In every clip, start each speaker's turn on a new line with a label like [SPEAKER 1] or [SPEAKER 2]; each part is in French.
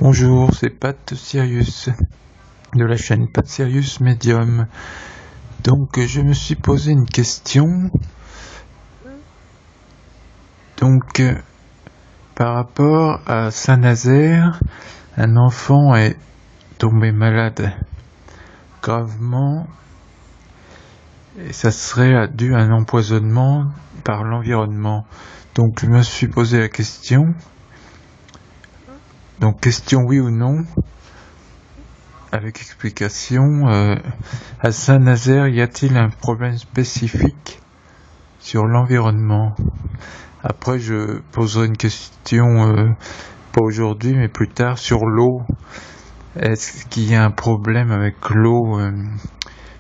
[SPEAKER 1] Bonjour, c'est Pat Sirius de la chaîne Pat Sirius Medium. Donc je me suis posé une question. Donc par rapport à Saint-Nazaire, un enfant est tombé malade gravement et ça serait dû à un empoisonnement par l'environnement. Donc je me suis posé la question. Donc question oui ou non, avec explication. À Saint-Nazaire, y a-t-il un problème spécifique sur l'environnement? Après, je poserai une question, pas aujourd'hui, mais plus tard, sur l'eau. Est-ce qu'il y a un problème avec l'eau?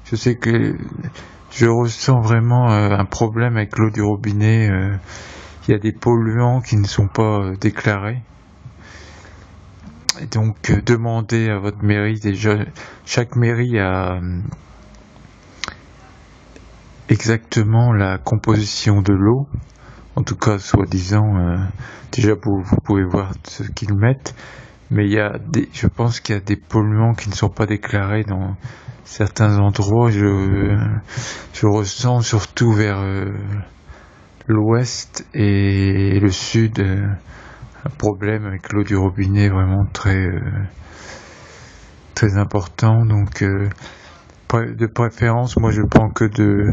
[SPEAKER 1] Je sais que je ressens vraiment un problème avec l'eau du robinet. Il y a des polluants qui ne sont pas déclarés. Et donc, demandez à votre mairie. Déjà, chaque mairie a exactement la composition de l'eau. En tout cas, soi-disant, déjà vous pouvez voir ce qu'ils mettent. Mais je pense qu'il y a des polluants qui ne sont pas déclarés dans certains endroits. Je ressens surtout vers l'ouest et le sud un problème avec l'eau du robinet vraiment très important. Donc de préférence, moi je prends que de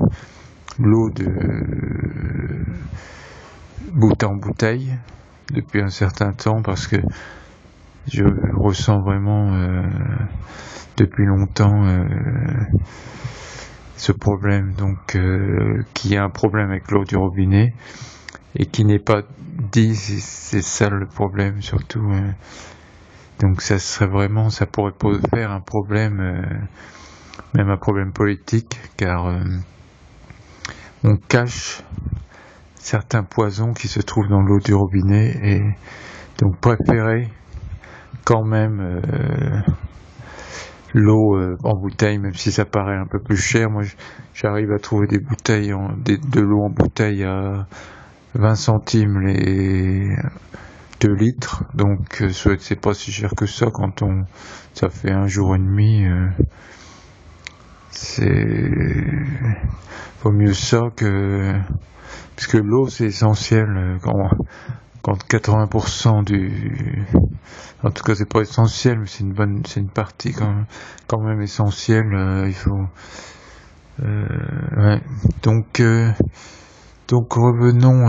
[SPEAKER 1] l'eau de en bouteille depuis un certain temps parce que je ressens vraiment depuis longtemps ce problème, donc qu'il y a un problème avec l'eau du robinet et qui n'est pas dit, c'est ça le problème surtout. Donc ça pourrait faire un problème, même un problème politique, car on cache certains poisons qui se trouvent dans l'eau du robinet, et donc préférez quand même l'eau en bouteille, même si ça paraît un peu plus cher. Moi j'arrive à trouver des bouteilles de l'eau en bouteille à 20 centimes les 2 litres, donc c'est pas si cher que ça quand ça fait un jour et demi. Vaut mieux ça que, parce que l'eau c'est essentiel quand 80% en tout cas c'est pas essentiel, mais c'est une partie quand même essentielle. Il faut ouais. Donc revenons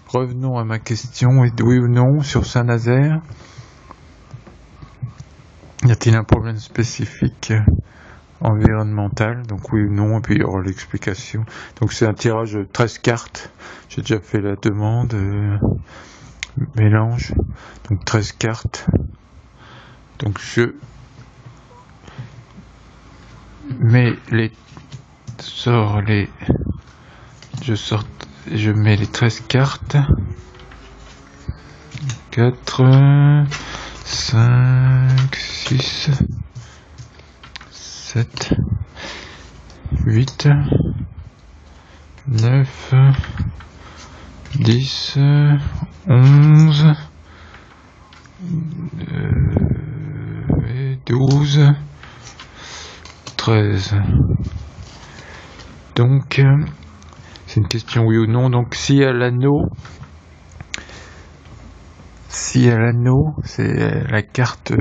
[SPEAKER 1] revenons à ma question. Oui ou non sur Saint-Nazaire, y a-t-il un problème spécifique environnemental? Donc oui ou non, et puis il y aura l'explication. Donc c'est un tirage de 13 cartes. J'ai déjà fait la demande, mélange. Donc 13 cartes. Donc je mets je mets les 13 cartes. 4, 5, 6, 7, 8, 9, 10, 11, 12, 13. Donc, c'est une question oui ou non. Donc, si à l'anneau, c'est la carte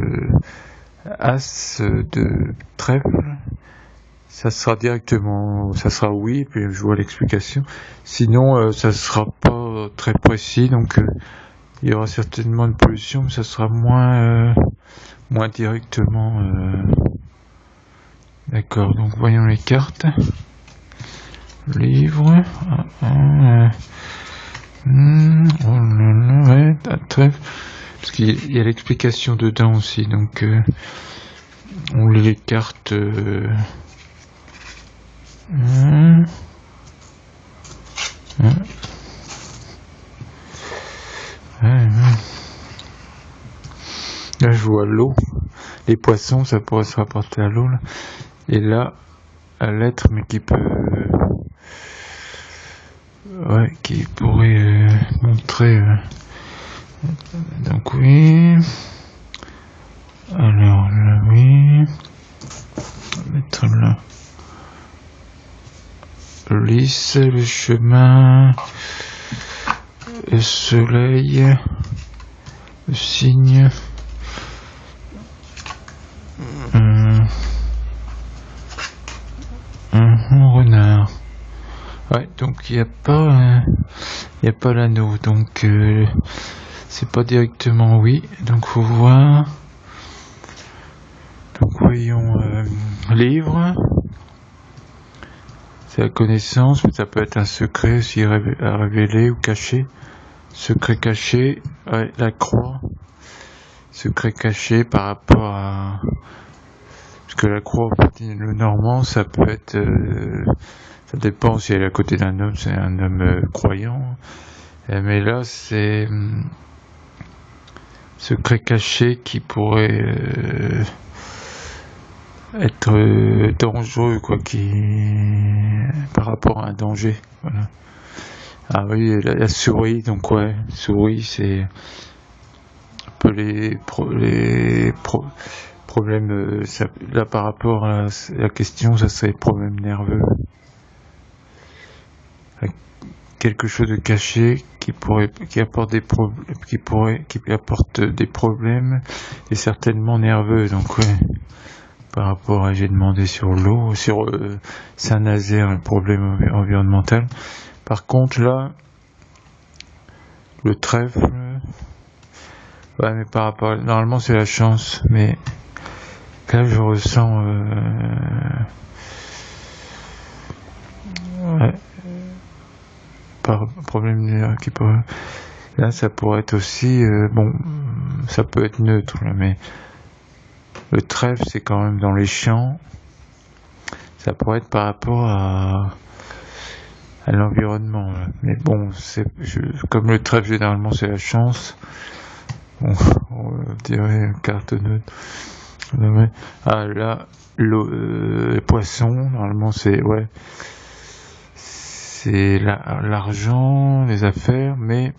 [SPEAKER 1] As de trèfle, ça sera oui, puis je vois l'explication. Sinon, ça sera pas très précis, donc il y aura certainement une pollution, mais ça sera moins directement. D'accord, donc voyons les cartes. Livre. Ouais, trèfle. Parce qu'il y a l'explication dedans aussi, donc on lit les cartes. Là je vois l'eau, les poissons, ça pourrait se rapporter à l'eau là. Et là, à l'être, mais qui pourrait montrer. Donc oui. lys, le chemin, le soleil, le cygne, renard. Ouais, donc il n'y a pas l'anneau, donc c'est pas directement oui, donc faut voir. Donc voyons livre, c'est la connaissance, mais ça peut être un secret aussi à révéler ou caché. Secret caché, ouais, la croix, secret caché par rapport à... Parce que la croix, le normand, ça peut être... ça dépend si elle est à côté d'un homme, c'est un homme croyant. Mais là, c'est... secret caché qui pourrait être dangereux, quoi, par rapport à un danger, voilà. Ah oui, la souris, donc ouais, souris, c'est un peu les problèmes, là par rapport à la question, ça serait problème nerveux. Quelque chose de caché qui apporte des problèmes et certainement nerveux, donc ouais. Par rapport à, j'ai demandé sur l'eau, sur Saint-Nazaire, le problème environnemental. Par contre, là, le trèfle, ouais, mais par rapport, normalement c'est la chance, mais là je ressens, ouais, par problème qui pourrait, là ça pourrait être aussi, bon, ça peut être neutre, là, mais le trèfle c'est quand même dans les champs, ça pourrait être par rapport à l'environnement, là. Mais bon, comme le trèfle généralement c'est la chance, on dirait carte neutre. Ah là, les poissons, normalement c'est ouais, c'est l'argent, les affaires, mais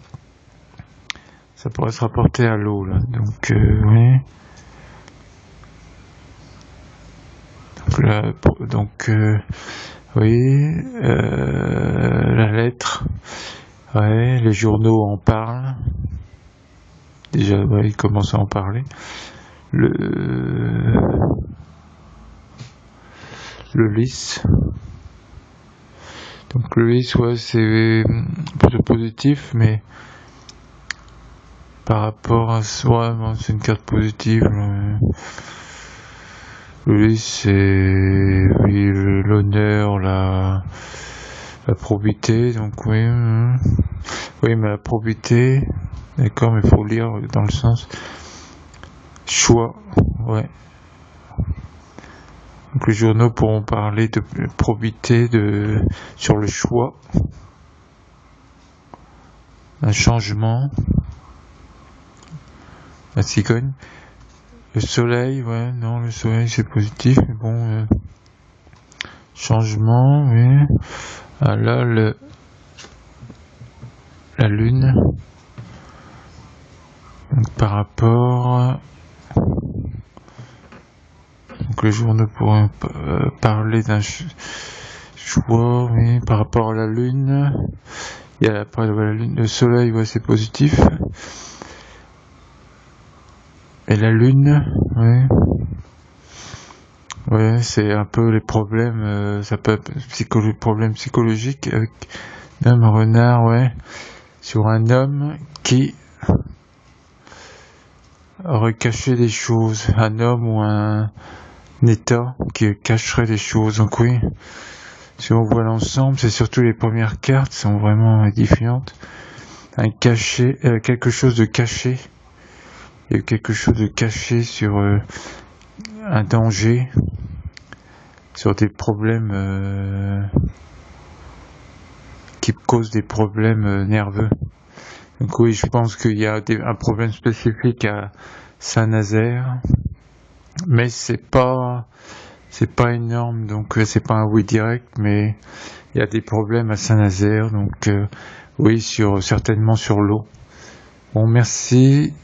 [SPEAKER 1] ça pourrait se rapporter à l'eau là. Donc oui. Donc oui, la lettre, ouais, les journaux en parlent. Déjà, ouais, ils commencent à en parler. Le lys. Donc le lys, ouais, c'est plutôt positif, mais par rapport à soi, bon, c'est une carte positive. Le lys, c'est oui, l'honneur, la probité, donc oui, oui, mais la probité, d'accord, mais il faut lire dans le sens choix, ouais. Donc les journaux pourront parler de probité sur le choix, un changement, la cigogne, le soleil, ouais, non, le soleil c'est positif, mais bon, changement, oui. Ah, là, la lune, donc par rapport, donc les journaux pourront parler d'un choix, oui, par rapport à la lune. Il y a après la lune, le soleil, ouais, c'est positif. Et la lune, ouais. Ouais, c'est un peu les problèmes, ça peut être problèmes psychologiques avec un renard, ouais, sur un homme qui aurait caché des choses, un homme ou un état qui cacherait des choses. Donc oui, si on voit l'ensemble, c'est surtout les premières cartes sont vraiment édifiantes. Quelque chose de caché. Il y a quelque chose de caché sur un danger, sur des problèmes qui causent des problèmes nerveux. Donc oui, je pense qu'il y a un problème spécifique à Saint-Nazaire, mais c'est pas énorme, donc c'est pas un oui direct, mais il y a des problèmes à Saint-Nazaire, donc oui, certainement sur l'eau. Bon, merci.